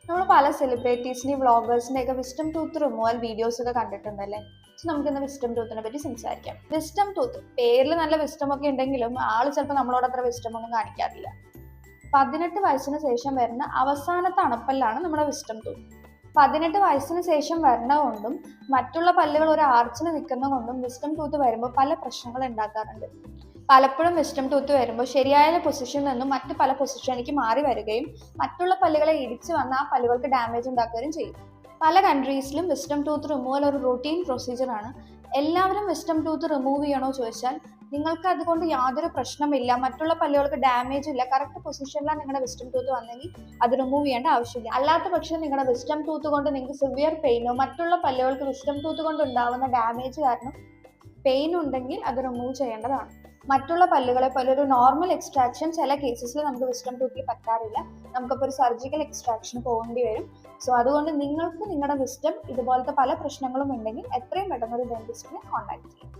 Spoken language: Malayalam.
നമ്മൾ പല സെലിബ്രിറ്റീസിൻ്റെയും വ്ളോഗേഴ്സിൻ്റെയൊക്കെ വിസ്റ്റം ടൂത്ത് റിമൂവൽ വീഡിയോസ് ഒക്കെ കണ്ടിട്ടുണ്ടല്ലേ. സോ നമുക്കിന്ന് വിസ്റ്റം ടൂത്തിനെ പറ്റി സംസാരിക്കാം. വിസ്റ്റം ടൂത്ത് പേരിൽ നല്ല വിസ്റ്റം ഒക്കെ ഉണ്ടെങ്കിലും ആള് ചിലപ്പോൾ നമ്മളോട് അത്ര വിസ്റ്റം ഒന്നും കാണിക്കാറില്ല. 18 വയസ്സിന് ശേഷം വരുന്ന അവസാനത്തെ അണപ്പല്ലാണ് നമ്മുടെ വിസ്റ്റം ടൂത്ത്. 18 വയസ്സിന് ശേഷം വരുന്നതുകൊണ്ടും മറ്റുള്ള പല്ലുകൾ ഒരു ആർച്ചിന് നിൽക്കുന്നതുകൊണ്ടും വിസ്റ്റം ടൂത്ത് വരുമ്പോൾ പല പ്രശ്നങ്ങൾ ഉണ്ടാക്കാറുണ്ട്. പലപ്പോഴും വിസ്റ്റം ടൂത്ത് വരുമ്പോൾ ശരിയായ പൊസിഷനിൽ നിന്നും മറ്റു പല പൊസിഷനിലേക്ക് മാറി വരികയും മറ്റുള്ള പല്ലുകളെ ഇടിച്ച് വന്ന് ആ പല്ലുകൾക്ക് ഡാമേജ് ഉണ്ടാക്കുകയും ചെയ്യും. പല കൺട്രീസിലും വിസ്റ്റം ടൂത്ത് റിമൂവൽ ഒരു റൂട്ടീൻ പ്രൊസീജിയറാണ്. എല്ലാവരും വിസ്റ്റം ടൂത്ത് റിമൂവ് ചെയ്യണോ ചോദിച്ചാൽ നിങ്ങൾക്ക് അതുകൊണ്ട് യാതൊരു പ്രശ്നമില്ല, മറ്റുള്ള പല്ലുകൾക്ക് ഡാമേജ് ഇല്ല, കറക്റ്റ് പൊസിഷനിലാണ് നിങ്ങളുടെ വിസ്റ്റം ടൂത്ത് വന്നെങ്കിൽ അത് റിമൂവ് ചെയ്യേണ്ട ആവശ്യമില്ല. അല്ലാത്ത പക്ഷം നിങ്ങളുടെ വിസ്റ്റം ടൂത്ത് കൊണ്ട് നിങ്ങൾക്ക് സിവിയർ പെയിനോ മറ്റുള്ള പല്ലുകൾക്ക് വിസ്റ്റം ടൂത്ത് കൊണ്ട് ഉണ്ടാവുന്ന ഡാമേജ് കാരണം പെയിൻ ഉണ്ടെങ്കിൽ അത് റിമൂവ് ചെയ്യേണ്ടതാണ്. മറ്റുള്ള പല്ലുകളെ പോലെ ഒരു നോർമൽ എക്സ്ട്രാക്ഷൻ ചില കേസസിൽ നമുക്ക് വിസ്റ്റം ടൂത്തിൽ പറ്റാറില്ല. നമുക്കപ്പോൾ ഒരു സർജിക്കൽ എക്സ്ട്രാക്ഷൻ പോകേണ്ടി വരും. സോ അതുകൊണ്ട് നിങ്ങൾക്ക് നിങ്ങളുടെ വിസ്റ്റം ഇതുപോലത്തെ പല പ്രശ്നങ്ങളും ഉണ്ടെങ്കിൽ എത്രയും പെട്ടെന്ന് ഒരു ഡെന്റിസ്റ്റിനെ കോൺടാക്ട് ചെയ്യും.